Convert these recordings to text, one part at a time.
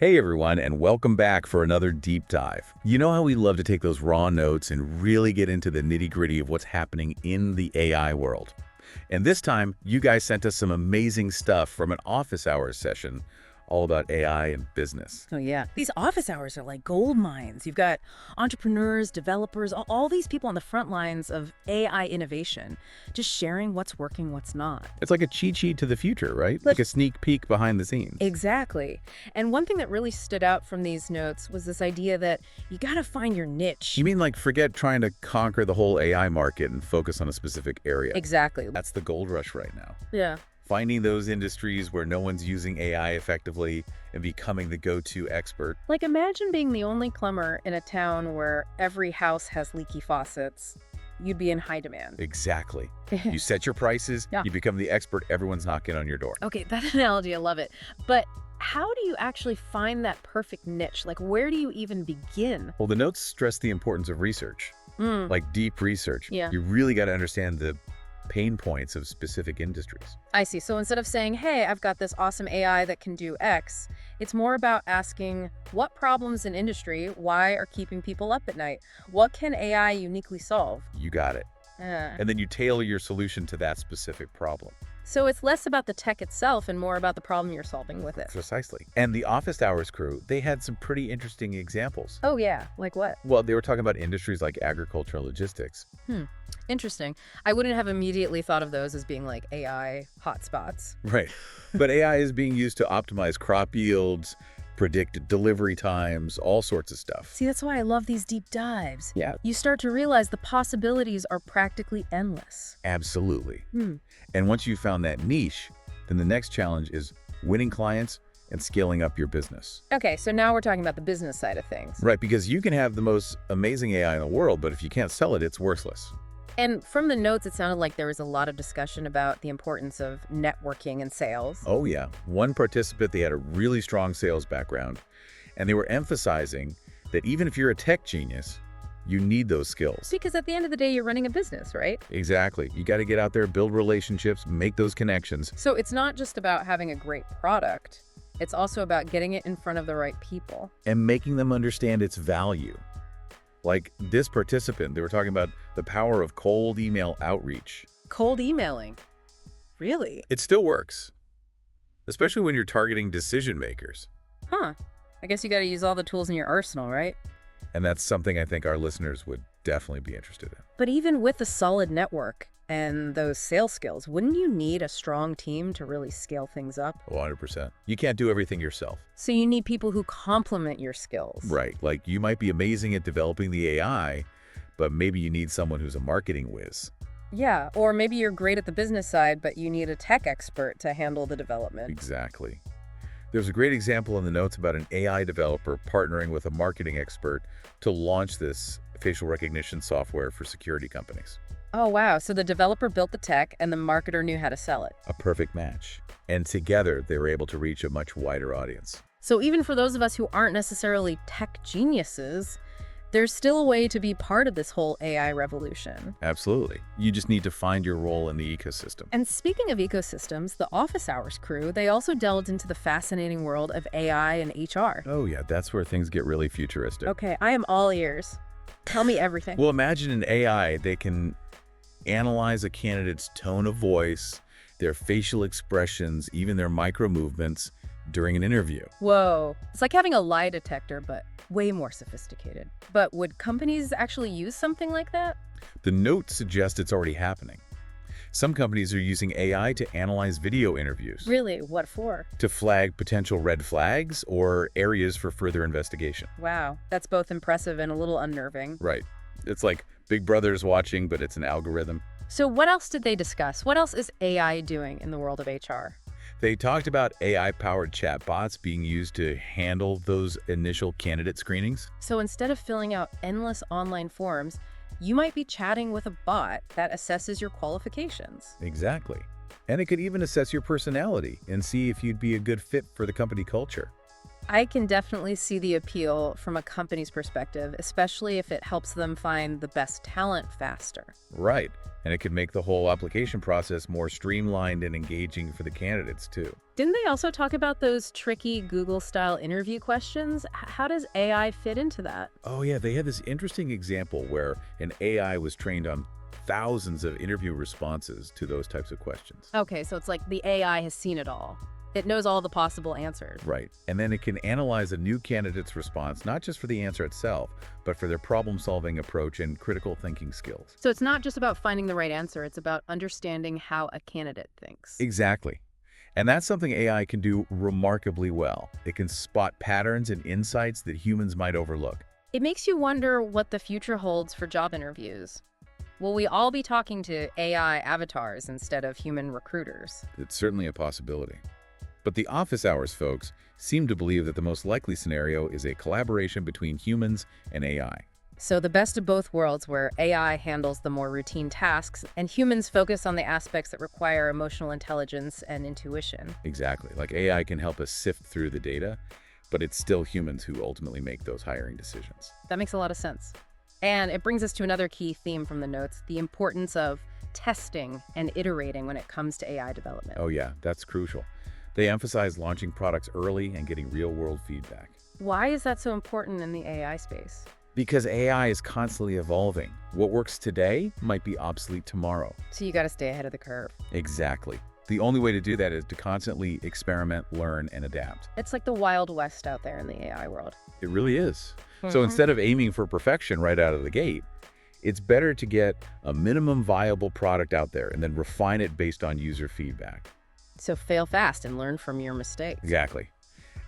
Hey everyone, and welcome back for another deep dive. You know how we love to take those raw notes and really get into the nitty-gritty of what's happening in the AI world. And this time, you guys sent us some amazing stuff from an office hours session all about AI and business. Oh, yeah. These office hours are like gold mines. You've got entrepreneurs, developers, all these people on the front lines of AI innovation, just sharing what's working, what's not. It's like a cheat sheet to the future, right? Like a sneak peek behind the scenes. Exactly. And one thing that really stood out from these notes was this idea that you got to find your niche. You mean like forget trying to conquer the whole AI market and focus on a specific area? Exactly. That's the gold rush right now. Yeah. Finding those industries where no one's using AI effectively and becoming the go-to expert. Like imagine being the only plumber in a town where every house has leaky faucets. You'd be in high demand. Exactly. You set your prices, Yeah. you become the expert, everyone's knocking on your door. Okay, that analogy, I love it. But how do you actually find that perfect niche? Like, where do you even begin? Well, the notes stress the importance of research, like deep research. Yeah. You really got to understand the pain points of specific industries. I see. So instead of saying, hey, I've got this awesome AI that can do X, it's more about asking what problems in industry, why are keeping people up at night? What can AI uniquely solve? You got it. Uh, And then you tailor your solution to that specific problem. so it's less about the tech itself and more about the problem you're solving with it. Precisely. And the office hours crew, they had some pretty interesting examples. Oh, yeah. Like what? Well, they were talking about industries like agriculture and logistics. Interesting. I wouldn't have immediately thought of those as being like AI hotspots. Right. But AI is being used to optimize crop yields, predict delivery times, all sorts of stuff. See, that's why I love these deep dives. Yeah. You start to realize the possibilities are practically endless. Absolutely. Hmm. And once you've found that niche, then the next challenge is winning clients and scaling up your business. Okay, so now we're talking about the business side of things. Right, because you can have the most amazing AI in the world, but if you can't sell it, it's worthless. And from the notes, it sounded like there was a lot of discussion about the importance of networking and sales. Oh yeah. One participant, they had a really strong sales background, and they were emphasizing that even if you're a tech genius, you need those skills. Because at the end of the day, you're running a business, right? Exactly. You got to get out there, build relationships, make those connections. So it's not just about having a great product. It's also about getting it in front of the right people. And making them understand its value. Like this participant, they were talking about the power of cold email outreach. Cold emailing. Really? It still works, especially when you're targeting decision makers. Huh. I guess you got to use all the tools in your arsenal, right? And that's something I think our listeners would definitely be interested in. But even with a solid network and those sales skills, wouldn't you need a strong team to really scale things up? 100%. You can't do everything yourself. So you need people who complement your skills. Right. Like you might be amazing at developing the AI, but maybe you need someone who's a marketing whiz. Yeah, or maybe you're great at the business side, but you need a tech expert to handle the development. Exactly. There's a great example in the notes about an AI developer partnering with a marketing expert to launch this facial recognition software for security companies. Oh, wow. So the developer built the tech and the marketer knew how to sell it. A perfect match. And together, they were able to reach a much wider audience. So even for those of us who aren't necessarily tech geniuses, there's still a way to be part of this whole AI revolution. Absolutely. You just need to find your role in the ecosystem. And speaking of ecosystems, the office hours crew, they also delved into the fascinating world of AI and HR. Oh yeah, that's where things get really futuristic. Okay, I am all ears. Tell me everything. Well, imagine an AI, they can analyze a candidate's tone of voice, their facial expressions, even their micro movements during an interview. Whoa. It's like having a lie detector, but way more sophisticated. But would companies actually use something like that? The note suggests it's already happening. Some companies are using AI to analyze video interviews, Really? What for? to flag potential red flags or areas for further investigation. Wow. That's both impressive and a little unnerving. Right. It's like Big Brother's watching, but it's an algorithm. So what else did they discuss? What else is AI doing in the world of HR? They talked about AI-powered chatbots being used to handle those initial candidate screenings. So instead of filling out endless online forms, you might be chatting with a bot that assesses your qualifications. Exactly. And it could even assess your personality and see if you'd be a good fit for the company culture. I can definitely see the appeal from a company's perspective, especially if it helps them find the best talent faster. Right. And it could make the whole application process more streamlined and engaging for the candidates, too. Didn't they also talk about those tricky Google-style interview questions? How does AI fit into that? Oh, yeah, they had this interesting example where an AI was trained on thousands of interview responses to those types of questions. Okay, so it's like the AI has seen it all. It knows all the possible answers. Right. And then it can analyze a new candidate's response, not just for the answer itself, but for their problem-solving approach and critical thinking skills. So it's not just about finding the right answer, it's about understanding how a candidate thinks. Exactly. And that's something AI can do remarkably well. It can spot patterns and insights that humans might overlook. It makes you wonder what the future holds for job interviews. Will we all be talking to AI avatars instead of human recruiters? It's certainly a possibility. But the office hours folks seem to believe that the most likely scenario is a collaboration between humans and AI. So the best of both worlds, where AI handles the more routine tasks and humans focus on the aspects that require emotional intelligence and intuition. Exactly. Like AI can help us sift through the data, but it's still humans who ultimately make those hiring decisions. That makes a lot of sense. And it brings us to another key theme from the notes, the importance of testing and iterating when it comes to AI development. Oh yeah, that's crucial. They emphasize launching products early and getting real-world feedback. Why is that so important in the AI space? Because AI is constantly evolving. What works today might be obsolete tomorrow. So you got to stay ahead of the curve. Exactly. The only way to do that is to constantly experiment, learn, and adapt. It's like the Wild West out there in the AI world. It really is. So instead of aiming for perfection right out of the gate, it's better to get a minimum viable product out there and then refine it based on user feedback. So fail fast and learn from your mistakes. Exactly.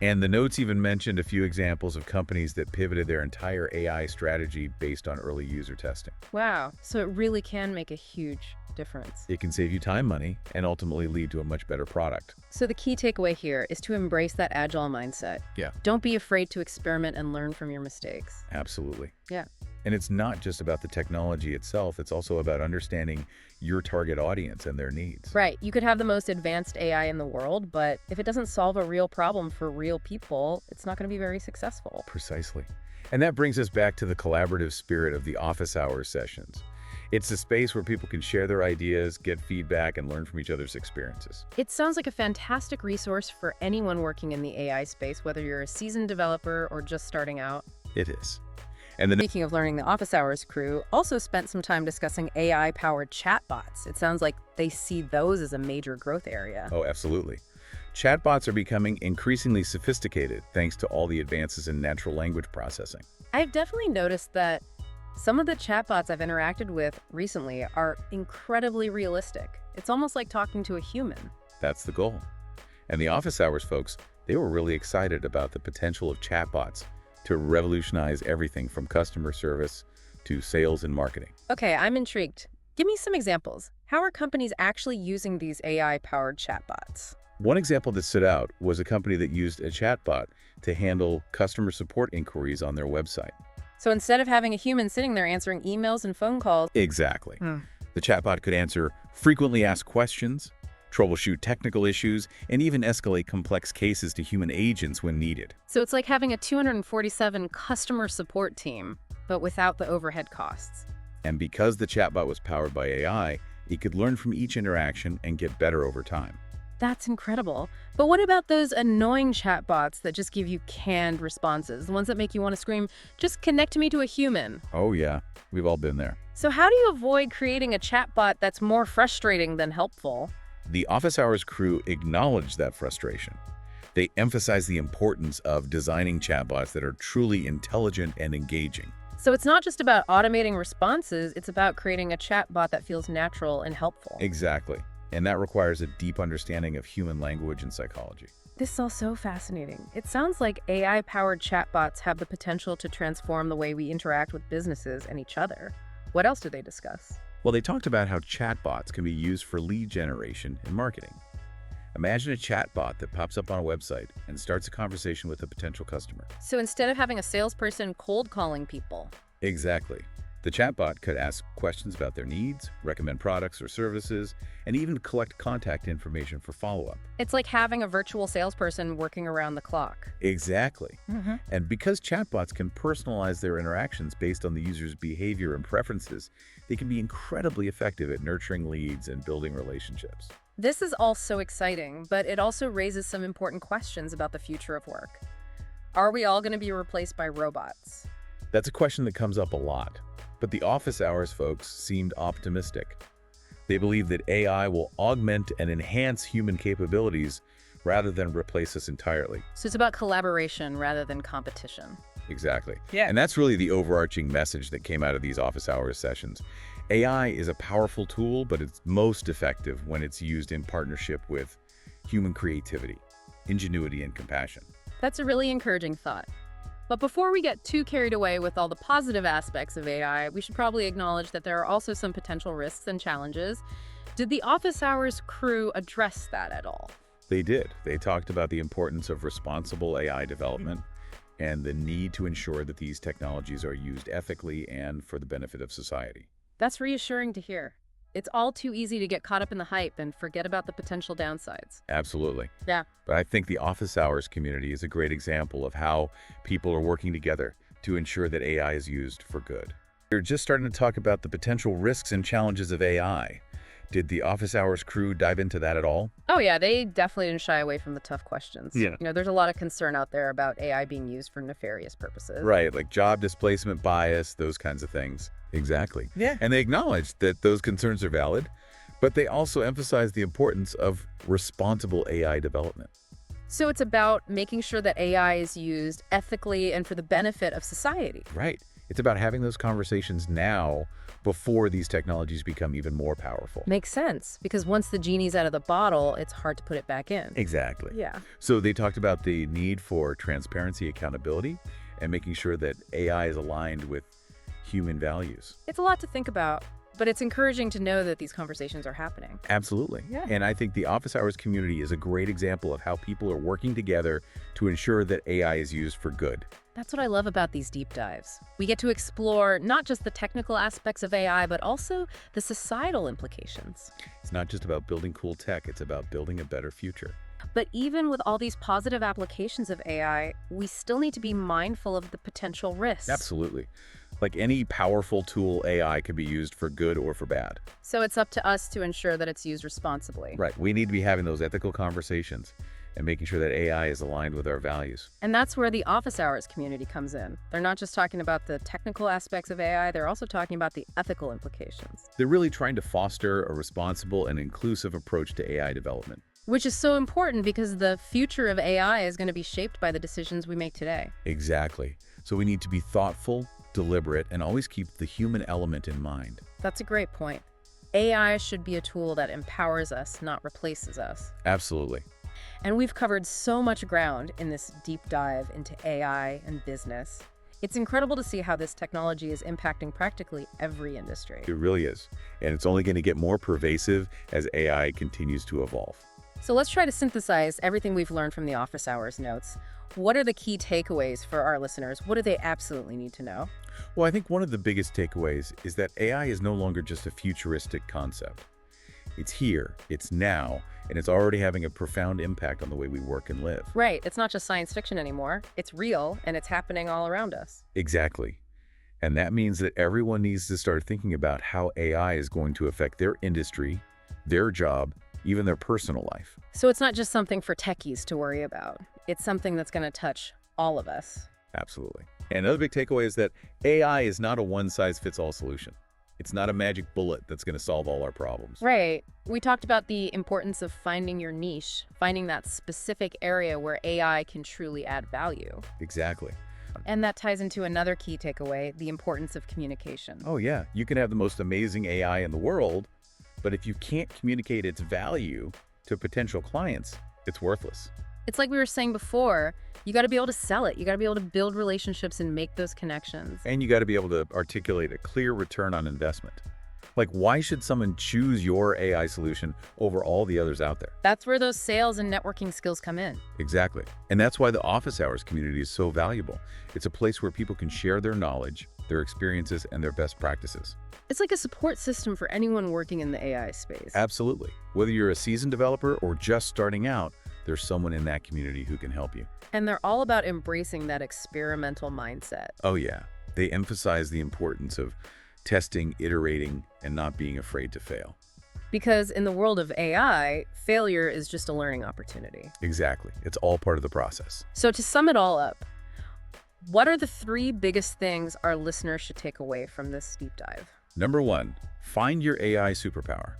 And the notes even mentioned a few examples of companies that pivoted their entire AI strategy based on early user testing. Wow. So it really can make a huge difference. It can save you time, money, and ultimately lead to a much better product. So the key takeaway here is to embrace that agile mindset. Yeah. Don't be afraid to experiment and learn from your mistakes. Absolutely. Yeah. And it's not just about the technology itself, it's also about understanding your target audience and their needs. Right. You could have the most advanced AI in the world, but if it doesn't solve a real problem for real people, it's not going to be very successful. Precisely. And that brings us back to the collaborative spirit of the office hours sessions. It's a space where people can share their ideas, get feedback, and learn from each other's experiences. It sounds like a fantastic resource for anyone working in the AI space, whether you're a seasoned developer or just starting out. It is. And Speaking of learning, the Office Hours crew also spent some time discussing AI-powered chatbots. It sounds like they see those as a major growth area. Oh, absolutely. Chatbots are becoming increasingly sophisticated thanks to all the advances in natural language processing. I've definitely noticed that some of the chatbots I've interacted with recently are incredibly realistic. It's almost like talking to a human. That's the goal. And the office hours folks, they were really excited about the potential of chatbots to revolutionize everything from customer service to sales and marketing. Okay, I'm intrigued. Give me some examples. How are companies actually using these AI-powered chatbots? One example that stood out was a company that used a chatbot to handle customer support inquiries on their website. So instead of having a human sitting there answering emails and phone calls. Exactly. The chatbot could answer frequently asked questions, troubleshoot technical issues, and even escalate complex cases to human agents when needed. So it's like having a 247 customer support team, but without the overhead costs. And because the chatbot was powered by AI, it could learn from each interaction and get better over time. That's incredible. But what about those annoying chatbots that just give you canned responses? The ones that make you want to scream, just connect me to a human. Oh yeah, we've all been there. So how do you avoid creating a chatbot that's more frustrating than helpful? The office hours crew acknowledged that frustration. They emphasized the importance of designing chatbots that are truly intelligent and engaging. So it's not just about automating responses, it's about creating a chatbot that feels natural and helpful. Exactly. And that requires a deep understanding of human language and psychology. This is all so fascinating. It sounds like AI-powered chatbots have the potential to transform the way we interact with businesses and each other. What else did they discuss? Well, they talked about how chatbots can be used for lead generation and marketing. Imagine a chatbot that pops up on a website and starts a conversation with a potential customer. So instead of having a salesperson cold calling people. Exactly. The chatbot could ask questions about their needs, recommend products or services, and even collect contact information for follow-up. It's like having a virtual salesperson working around the clock. Exactly. Hmm. And because chatbots can personalize their interactions based on the user's behavior and preferences, they can be incredibly effective at nurturing leads and building relationships. This is all so exciting, but it also raises some important questions about the future of work. Are we all going to be replaced by robots? That's a question that comes up a lot, but the office hours folks seemed optimistic. They believe that AI will augment and enhance human capabilities rather than replace us entirely. So it's about collaboration rather than competition. Exactly. Yeah. And that's really the overarching message that came out of these office hours sessions. AI is a powerful tool, but it's most effective when it's used in partnership with human creativity, ingenuity, and compassion. That's a really encouraging thought. But before we get too carried away with all the positive aspects of AI, we should probably acknowledge that there are also some potential risks and challenges. Did the office hours crew address that at all? They did. They talked about the importance of responsible AI development and the need to ensure that these technologies are used ethically and for the benefit of society. That's reassuring to hear. It's all too easy to get caught up in the hype and forget about the potential downsides. Absolutely. Yeah. But I think the office hours community is a great example of how people are working together to ensure that AI is used for good. We're just starting to talk about the potential risks and challenges of AI. Did the office hours crew dive into that at all? Oh yeah, they definitely didn't shy away from the tough questions. Yeah. There's a lot of concern out there about AI being used for nefarious purposes. Right, like job displacement bias, those kinds of things. Exactly. Yeah. And they acknowledged that those concerns are valid, but they also emphasized the importance of responsible AI development. So it's about making sure that AI is used ethically and for the benefit of society. Right. It's about having those conversations now before these technologies become even more powerful. Makes sense, because once the genie's out of the bottle, it's hard to put it back in. Exactly. Yeah. So they talked about the need for transparency, accountability, and making sure that AI is aligned with human values. It's a lot to think about, but it's encouraging to know that these conversations are happening. Absolutely. Yeah. And I think the office hours community is a great example of how people are working together to ensure that AI is used for good. That's what I love about these deep dives. We get to explore not just the technical aspects of AI, but also the societal implications. It's not just about building cool tech, it's about building a better future. But even with all these positive applications of AI, we still need to be mindful of the potential risks. Absolutely. Like any powerful tool, AI can be used for good or for bad. So it's up to us to ensure that it's used responsibly. Right. We need to be having those ethical conversations and making sure that AI is aligned with our values. And that's where the office hours community comes in. They're not just talking about the technical aspects of AI, they're also talking about the ethical implications. They're really trying to foster a responsible and inclusive approach to AI development. Which is so important because the future of AI is going to be shaped by the decisions we make today. Exactly. So we need to be thoughtful, deliberate, and always keep the human element in mind. That's a great point. AI should be a tool that empowers us, not replaces us. Absolutely. And we've covered so much ground in this deep dive into AI and business. It's incredible to see how this technology is impacting practically every industry. It really is. And it's only going to get more pervasive as AI continues to evolve. So let's try to synthesize everything we've learned from the office hours notes. What are the key takeaways for our listeners? What do they absolutely need to know? Well, I think one of the biggest takeaways is that AI is no longer just a futuristic concept. It's here, it's now, and it's already having a profound impact on the way we work and live. Right, it's not just science fiction anymore. It's real, and it's happening all around us. Exactly. And that means that everyone needs to start thinking about how AI is going to affect their industry, their job, even their personal life. So it's not just something for techies to worry about. It's something that's going to touch all of us. Absolutely. And another big takeaway is that AI is not a one-size-fits-all solution. It's not a magic bullet that's going to solve all our problems. Right. We talked about the importance of finding your niche, finding that specific area where AI can truly add value. Exactly. And that ties into another key takeaway, the importance of communication. Oh yeah, you can have the most amazing AI in the world, but if you can't communicate its value to potential clients, it's worthless. It's like we were saying before, you got to be able to sell it. You got to be able to build relationships and make those connections. And you got to be able to articulate a clear return on investment. Like, why should someone choose your AI solution over all the others out there? That's where those sales and networking skills come in. Exactly. And that's why the office hours community is so valuable. It's a place where people can share their knowledge, their experiences, and their best practices. It's like a support system for anyone working in the AI space. Absolutely. Whether you're a seasoned developer or just starting out, there's someone in that community who can help you. And they're all about embracing that experimental mindset. Oh yeah. They emphasize the importance of testing, iterating, and not being afraid to fail. Because in the world of AI, failure is just a learning opportunity. Exactly. It's all part of the process. So to sum it all up, what are the 3 biggest things our listeners should take away from this deep dive? Number 1, find your AI superpower.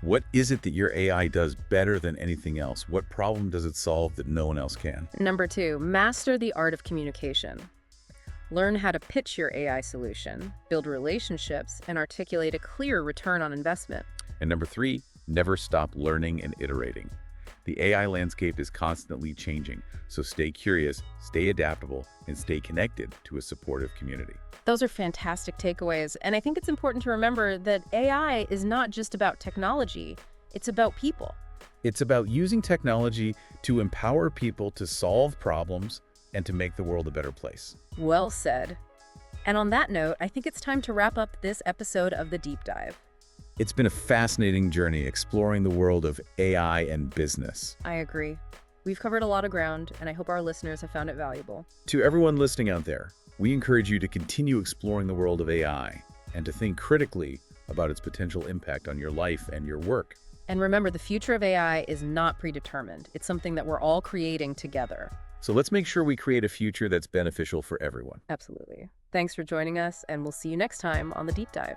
What is it that your AI does better than anything else? What problem does it solve that no one else can? Number 2, master the art of communication. Learn how to pitch your AI solution, build relationships, and articulate a clear return on investment. And number 3, never stop learning and iterating. The AI landscape is constantly changing, so stay curious, stay adaptable, and stay connected to a supportive community. Those are fantastic takeaways, and I think it's important to remember that AI is not just about technology, it's about people. It's about using technology to empower people to solve problems and to make the world a better place. Well said. And on that note, I think it's time to wrap up this episode of The Deep Dive. It's been a fascinating journey exploring the world of AI and business. I agree. We've covered a lot of ground, and I hope our listeners have found it valuable. To everyone listening out there, we encourage you to continue exploring the world of AI and to think critically about its potential impact on your life and your work. And remember, the future of AI is not predetermined. It's something that we're all creating together. So let's make sure we create a future that's beneficial for everyone. Absolutely. Thanks for joining us, and we'll see you next time on The Deep Dive.